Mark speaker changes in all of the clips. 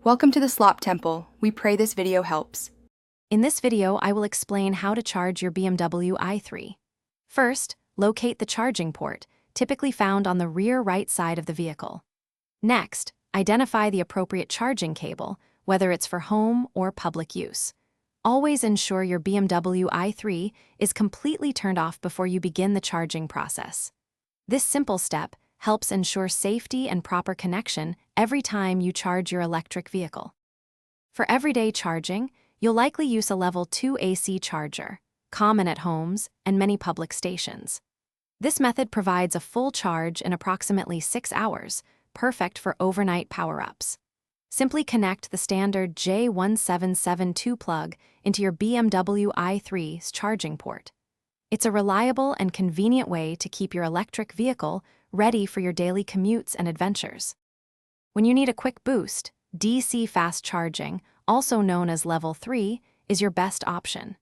Speaker 1: Welcome to the Slop Temple. We pray this video helps.
Speaker 2: In this video, I will explain how to charge your BMW i3. First, locate the charging port, typically found on the rear right side of the vehicle. Next, identify the appropriate charging cable, whether it's for home or public use. Always ensure your BMW i3 is completely turned off before you begin the charging process. This simple step helps ensure safety and proper connection every time you charge your electric vehicle. For everyday charging, you'll likely use a level 2 AC charger, common at homes and many public stations. This method provides a full charge in approximately 6 hours, perfect for overnight power-ups. Simply connect the standard J1772 plug into your BMW i3's charging port. It's a reliable and convenient way to keep your electric vehicle ready for your daily commutes and adventures. When you need a quick boost, DC fast charging, also known as level 3, is your best option.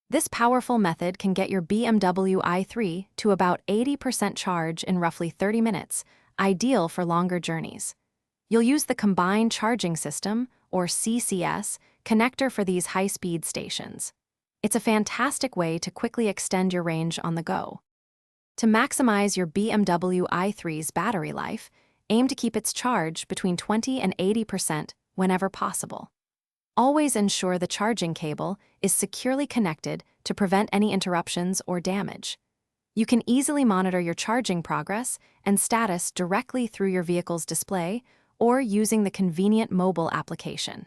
Speaker 2: This powerful method can get your BMW i3 to about 80% charge in roughly 30 minutes, ideal for longer journeys. You'll use the Combined Charging System, or CCS, connector for these high-speed stations. It's a fantastic way to quickly extend your range on the go. To maximize your BMW i3's battery life, aim to keep its charge between 20 and 80% whenever possible. Always ensure the charging cable is securely connected to prevent any interruptions or damage. You can easily monitor your charging progress and status directly through your vehicle's display or using the convenient mobile application.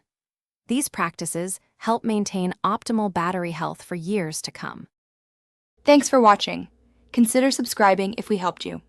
Speaker 2: These practices help maintain optimal battery health for years to come.
Speaker 1: Thanks for watching. Consider subscribing if we helped you.